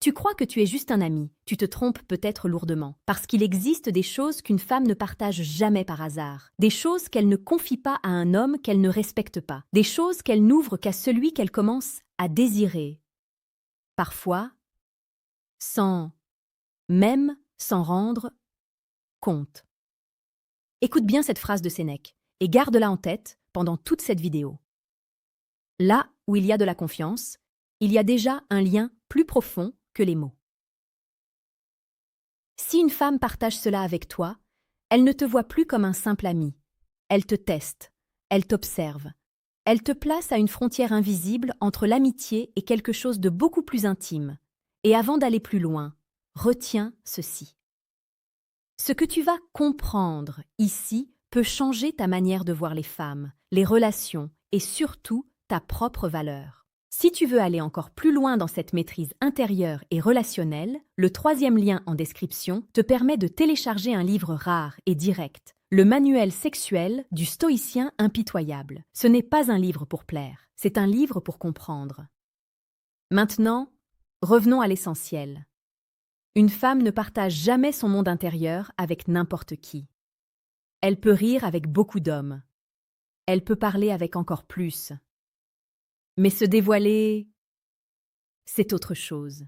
Tu crois que tu es juste un ami, tu te trompes peut-être lourdement, parce qu'il existe des choses qu'une femme ne partage jamais par hasard, des choses qu'elle ne confie pas à un homme qu'elle ne respecte pas, des choses qu'elle n'ouvre qu'à celui qu'elle commence à désirer, parfois sans même s'en rendre compte. Écoute bien cette phrase de Sénèque et garde-la en tête pendant toute cette vidéo. Là où il y a de la confiance, il y a déjà un lien plus profond que les mots. Si une femme partage cela avec toi, elle ne te voit plus comme un simple ami. Elle te teste, elle t'observe. Elle te place à une frontière invisible entre l'amitié et quelque chose de beaucoup plus intime. Et avant d'aller plus loin, retiens ceci. Ce que tu vas comprendre ici peut changer ta manière de voir les femmes, les relations et surtout ta propre valeur. Si tu veux aller encore plus loin dans cette maîtrise intérieure et relationnelle, le 3e lien en description te permet de télécharger un livre rare et direct, le manuel sexuel du stoïcien impitoyable. Ce n'est pas un livre pour plaire, c'est un livre pour comprendre. Maintenant, revenons à l'essentiel. Une femme ne partage jamais son monde intérieur avec n'importe qui. Elle peut rire avec beaucoup d'hommes. Elle peut parler avec encore plus. Mais se dévoiler, c'est autre chose.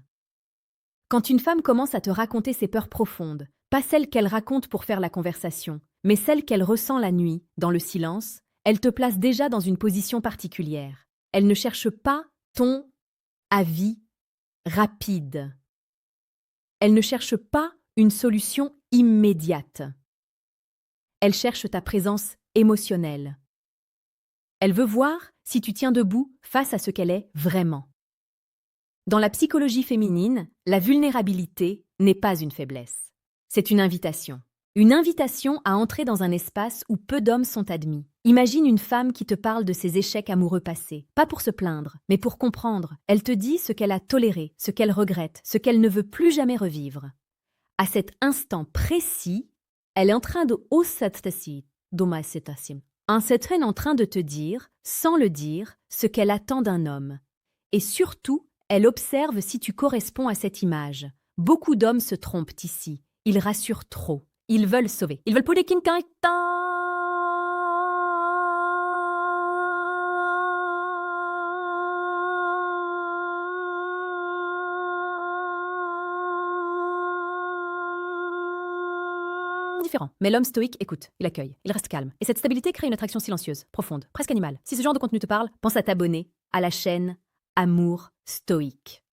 Quand une femme commence à te raconter ses peurs profondes, pas celles qu'elle raconte pour faire la conversation, mais celles qu'elle ressent la nuit, dans le silence, elle te place déjà dans une position particulière. Elle ne cherche pas ton avis rapide. Elle ne cherche pas une solution immédiate. Elle cherche ta présence émotionnelle. Elle veut voir si tu tiens debout face à ce qu'elle est vraiment. Dans la psychologie féminine, la vulnérabilité n'est pas une faiblesse. C'est une invitation. Une invitation à entrer dans un espace où peu d'hommes sont admis. Imagine une femme qui te parle de ses échecs amoureux passés, pas pour se plaindre, mais pour comprendre. Elle te dit ce qu'elle a toléré, ce qu'elle regrette, ce qu'elle ne veut plus jamais revivre. À cet instant précis, elle est en train de en train de te dire, sans le dire, ce qu'elle attend d'un homme. Et surtout, elle observe si tu corresponds à cette image. Beaucoup d'hommes se trompent ici. Ils rassurent trop. Ils veulent sauver. Ils veulent pouler différent. Mais l'homme stoïque écoute, il accueille, il reste calme. Et cette stabilité crée une attraction silencieuse, profonde, presque animale. Si ce genre de contenu te parle, pense à t'abonner à la chaîne Amour Stoïque.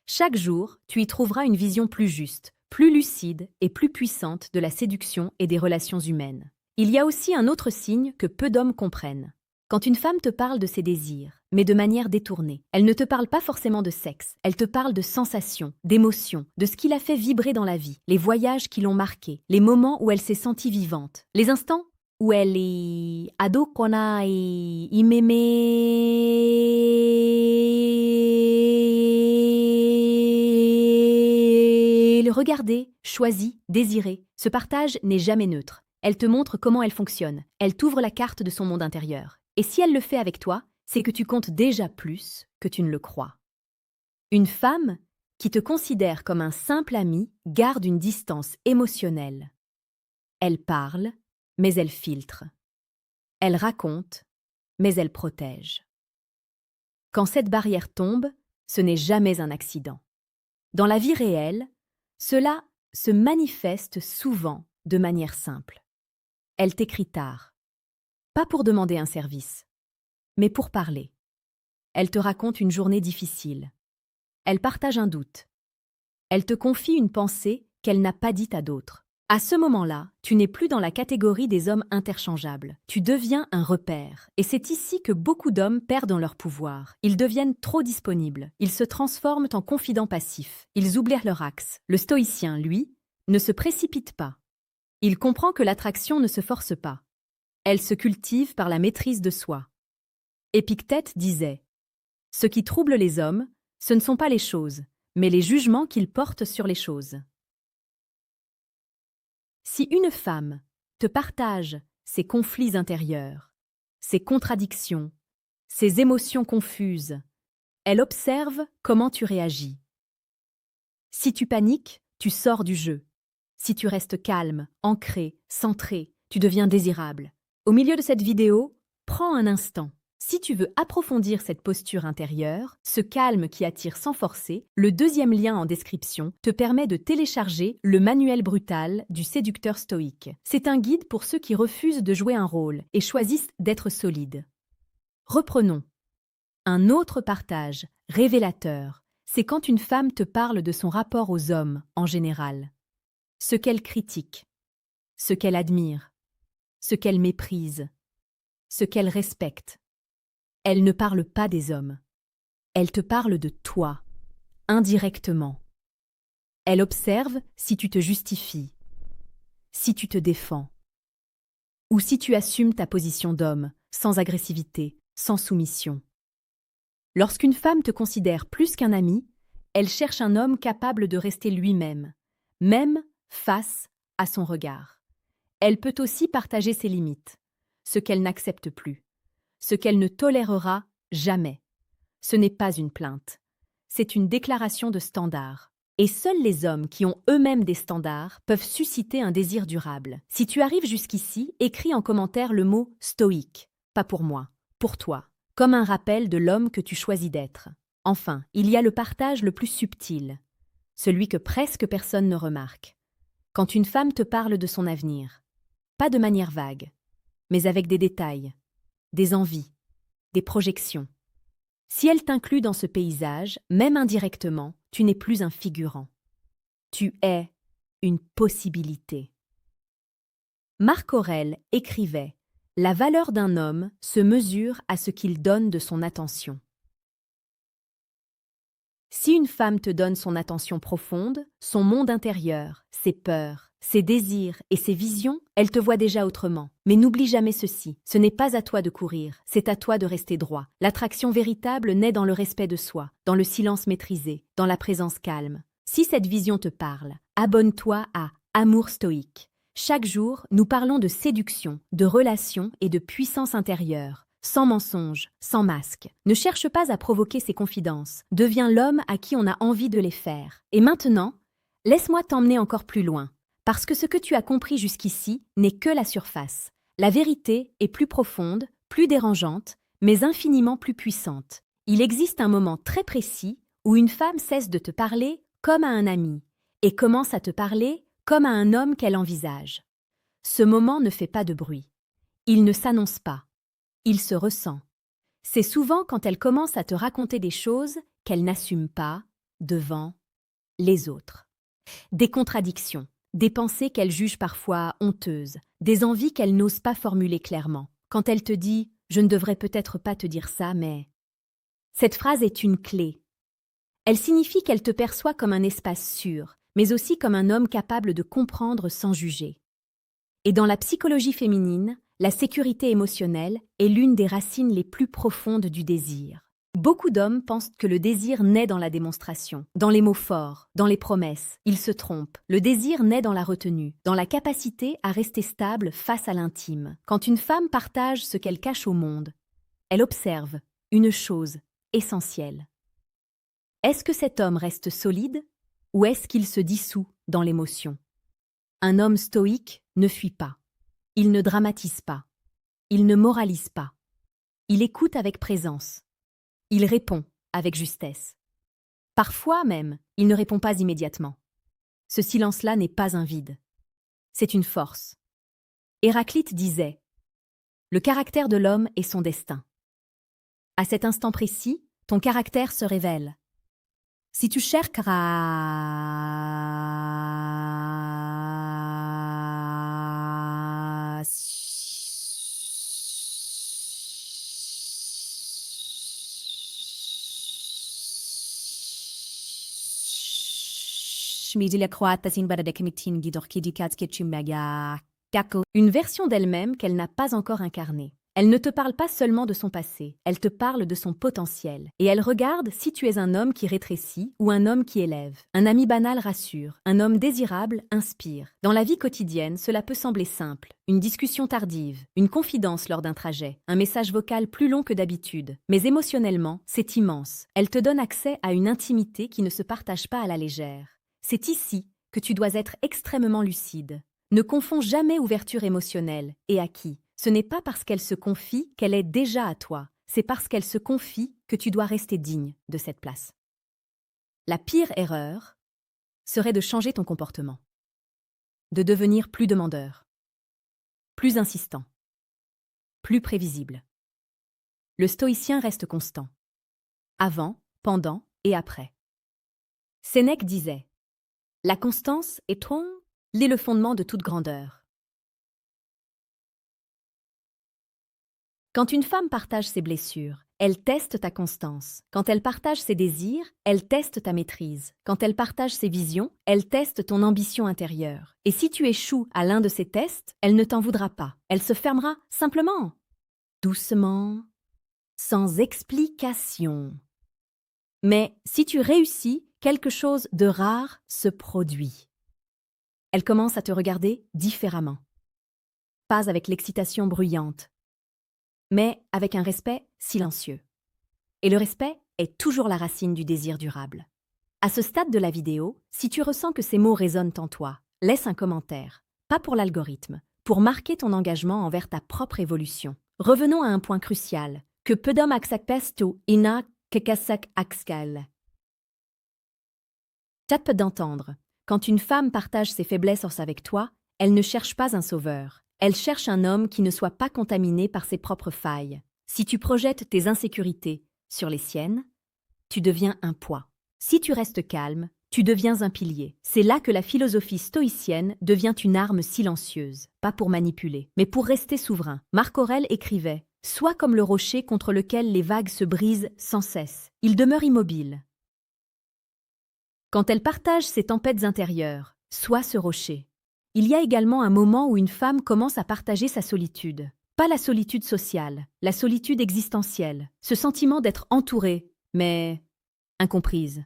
Chaque jour, tu y trouveras une vision plus juste, plus lucide et plus puissante de la séduction et des relations humaines. Il y a aussi un autre signe que peu d'hommes comprennent. Quand une femme te parle de ses désirs, mais de manière détournée, elle ne te parle pas forcément de sexe, elle te parle de sensations, d'émotions, de ce qui l'a fait vibrer dans la vie, les voyages qui l'ont marquée, les moments où elle s'est sentie vivante, les instants où elle est ado kona et le regarder, choisi, désiré. Ce partage n'est jamais neutre. Elle te montre comment elle fonctionne. Elle t'ouvre la carte de son monde intérieur. Et si elle le fait avec toi, c'est que tu comptes déjà plus que tu ne le crois. Une femme qui te considère comme un simple ami garde une distance émotionnelle. Elle parle, mais elle filtre. Elle raconte, mais elle protège. Quand cette barrière tombe, ce n'est jamais un accident. Dans la vie réelle, cela se manifeste souvent de manière simple. Elle t'écrit tard, pas pour demander un service, mais pour parler. Elle te raconte une journée difficile. Elle partage un doute. Elle te confie une pensée qu'elle n'a pas dite à d'autres. À ce moment-là, tu n'es plus dans la catégorie des hommes interchangeables. Tu deviens un repère. Et c'est ici que beaucoup d'hommes perdent leur pouvoir. Ils deviennent trop disponibles. Ils se transforment en confidents passifs. Ils oublient leur axe. Le stoïcien, lui, ne se précipite pas. Il comprend que l'attraction ne se force pas. Elle se cultive par la maîtrise de soi. Épictète disait « Ce qui trouble les hommes, ce ne sont pas les choses, mais les jugements qu'ils portent sur les choses. » Si une femme te partage ses conflits intérieurs, ses contradictions, ses émotions confuses, elle observe comment tu réagis. Si tu paniques, tu sors du jeu. Si tu restes calme, ancré, centré, tu deviens désirable. Au milieu de cette vidéo, prends un instant. Si tu veux approfondir cette posture intérieure, ce calme qui attire sans forcer, le deuxième lien en description te permet de télécharger le manuel brutal du séducteur stoïque. C'est un guide pour ceux qui refusent de jouer un rôle et choisissent d'être solides. Reprenons. Un autre partage révélateur, c'est quand une femme te parle de son rapport aux hommes en général. Ce qu'elle critique, ce qu'elle admire, ce qu'elle méprise, ce qu'elle respecte. Elle ne parle pas des hommes. Elle te parle de toi, indirectement. Elle observe si tu te justifies, si tu te défends, ou si tu assumes ta position d'homme, sans agressivité, sans soumission. Lorsqu'une femme te considère plus qu'un ami, elle cherche un homme capable de rester lui-même, même face à son regard. Elle peut aussi partager ses limites, ce qu'elle n'accepte plus, ce qu'elle ne tolérera jamais. Ce n'est pas une plainte, c'est une déclaration de standard. Et seuls les hommes qui ont eux-mêmes des standards peuvent susciter un désir durable. Si tu arrives jusqu'ici, écris en commentaire le mot « stoïque », pas pour moi, pour toi, comme un rappel de l'homme que tu choisis d'être. Enfin, il y a le partage le plus subtil, celui que presque personne ne remarque. Quand une femme te parle de son avenir, pas de manière vague, mais avec des détails, des envies, des projections. Si elle t'inclut dans ce paysage, même indirectement, tu n'es plus un figurant. Tu es une possibilité. Marc Aurèle écrivait « La valeur d'un homme se mesure à ce qu'il donne de son attention ». Si une femme te donne son attention profonde, son monde intérieur, ses peurs, ses désirs et ses visions, elle te voit déjà autrement. Mais n'oublie jamais ceci, ce n'est pas à toi de courir, c'est à toi de rester droit. L'attraction véritable naît dans le respect de soi, dans le silence maîtrisé, dans la présence calme. Si cette vision te parle, abonne-toi à Amour stoïque. Chaque jour, nous parlons de séduction, de relations et de puissance intérieure. Sans mensonge, sans masque. Ne cherche pas à provoquer ces confidences. Deviens l'homme à qui on a envie de les faire. Et maintenant, laisse-moi t'emmener encore plus loin. Parce que ce que tu as compris jusqu'ici n'est que la surface. La vérité est plus profonde, plus dérangeante, mais infiniment plus puissante. Il existe un moment très précis où une femme cesse de te parler comme à un ami et commence à te parler comme à un homme qu'elle envisage. Ce moment ne fait pas de bruit. Il ne s'annonce pas. Il se ressent. C'est souvent quand elle commence à te raconter des choses qu'elle n'assume pas devant les autres. Des contradictions, des pensées qu'elle juge parfois honteuses, des envies qu'elle n'ose pas formuler clairement. Quand elle te dit « je ne devrais peut-être pas te dire ça, mais… » Cette phrase est une clé. Elle signifie qu'elle te perçoit comme un espace sûr, mais aussi comme un homme capable de comprendre sans juger. Et dans la psychologie féminine, la sécurité émotionnelle est l'une des racines les plus profondes du désir. Beaucoup d'hommes pensent que le désir naît dans la démonstration, dans les mots forts, dans les promesses. Ils se trompent. Le désir naît dans la retenue, dans la capacité à rester stable face à l'intime. Quand une femme partage ce qu'elle cache au monde, elle observe une chose essentielle. Est-ce que cet homme reste solide ou est-ce qu'il se dissout dans l'émotion? Un homme stoïque ne fuit pas. Il ne dramatise pas. Il ne moralise pas. Il écoute avec présence. Il répond avec justesse. Parfois même, il ne répond pas immédiatement. Ce silence-là n'est pas un vide. C'est une force. Héraclite disait « Le caractère de l'homme est son destin. » À cet instant précis, ton caractère se révèle. Si tu cherches une version d'elle-même qu'elle n'a pas encore incarnée. Elle ne te parle pas seulement de son passé, elle te parle de son potentiel. Et elle regarde si tu es un homme qui rétrécit ou un homme qui élève. Un ami banal rassure, un homme désirable inspire. Dans la vie quotidienne, cela peut sembler simple. Une discussion tardive, une confidence lors d'un trajet, un message vocal plus long que d'habitude. Mais émotionnellement, c'est immense. Elle te donne accès à une intimité qui ne se partage pas à la légère. C'est ici que tu dois être extrêmement lucide. Ne confonds jamais ouverture émotionnelle et acquis. Ce n'est pas parce qu'elle se confie qu'elle est déjà à toi, c'est parce qu'elle se confie que tu dois rester digne de cette place. La pire erreur serait de changer ton comportement, de devenir plus demandeur, plus insistant, plus prévisible. Le stoïcien reste constant, avant, pendant et après. Sénèque disait « La constance est le fondement de toute grandeur ». Quand une femme partage ses blessures, elle teste ta constance. Quand elle partage ses désirs, elle teste ta maîtrise. Quand elle partage ses visions, elle teste ton ambition intérieure. Et si tu échoues à l'un de ces tests, elle ne t'en voudra pas. Elle se fermera simplement, doucement, sans explication. Mais si tu réussis, quelque chose de rare se produit. Elle commence à te regarder différemment. Pas avec l'excitation bruyante, mais avec un respect silencieux. Et le respect est toujours la racine du désir durable. À ce stade de la vidéo, si tu ressens que ces mots résonnent en toi, laisse un commentaire, pas pour l'algorithme, pour marquer ton engagement envers ta propre évolution. Revenons à un point crucial, que peu d'hommes acceptent ou ina kekasak akskal. Tu peux d'entendre, quand une femme partage ses faiblesses avec toi, elle ne cherche pas un sauveur. Elle cherche un homme qui ne soit pas contaminé par ses propres failles. Si tu projettes tes insécurités sur les siennes, tu deviens un poids. Si tu restes calme, tu deviens un pilier. C'est là que la philosophie stoïcienne devient une arme silencieuse, pas pour manipuler, mais pour rester souverain. Marc Aurèle écrivait « Sois comme le rocher contre lequel les vagues se brisent sans cesse. Il demeure immobile. » Quand elle partage ses tempêtes intérieures, sois ce rocher. Il y a également un moment où une femme commence à partager sa solitude. Pas la solitude sociale, la solitude existentielle, ce sentiment d'être entourée, mais incomprise.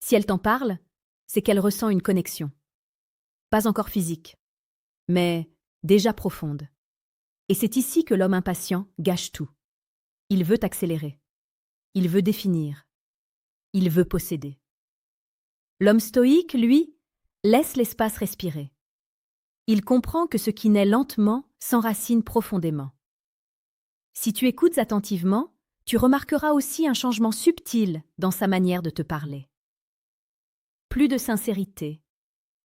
Si elle t'en parle, c'est qu'elle ressent une connexion. Pas encore physique, mais déjà profonde. Et c'est ici que l'homme impatient gâche tout. Il veut accélérer. Il veut définir. Il veut posséder. L'homme stoïque, lui, laisse l'espace respirer. Il comprend que ce qui naît lentement s'enracine profondément. Si tu écoutes attentivement, tu remarqueras aussi un changement subtil dans sa manière de te parler. Plus de sincérité,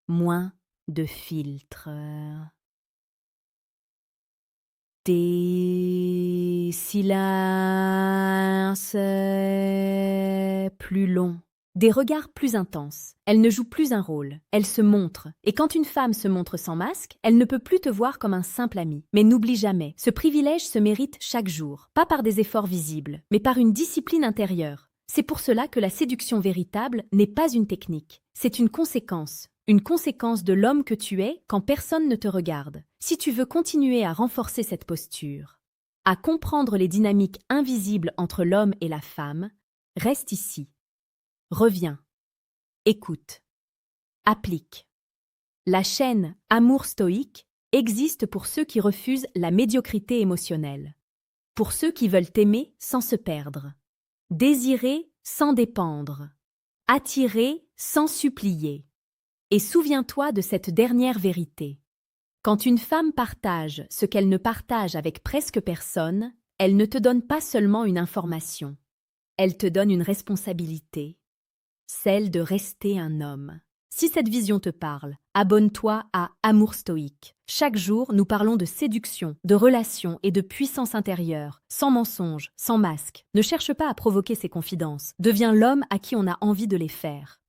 moins de filtre. Des silences plus longs. Des regards plus intenses. Elle ne joue plus un rôle, elle se montre. Et quand une femme se montre sans masque, elle ne peut plus te voir comme un simple ami. Mais n'oublie jamais, ce privilège se mérite chaque jour, pas par des efforts visibles, mais par une discipline intérieure. C'est pour cela que la séduction véritable n'est pas une technique, c'est une conséquence de l'homme que tu es quand personne ne te regarde. Si tu veux continuer à renforcer cette posture, à comprendre les dynamiques invisibles entre l'homme et la femme, reste ici. Reviens, écoute, applique. La chaîne Amour stoïque existe pour ceux qui refusent la médiocrité émotionnelle, pour ceux qui veulent aimer sans se perdre, désirer sans dépendre, attirer sans supplier. Et souviens-toi de cette dernière vérité. Quand une femme partage ce qu'elle ne partage avec presque personne, elle ne te donne pas seulement une information, elle te donne une responsabilité. Celle de rester un homme. Si cette vision te parle, abonne-toi à Amour stoïque. Chaque jour, nous parlons de séduction, de relations et de puissance intérieure, sans mensonge, sans masque. Ne cherche pas à provoquer ces confidences. Deviens l'homme à qui on a envie de les faire.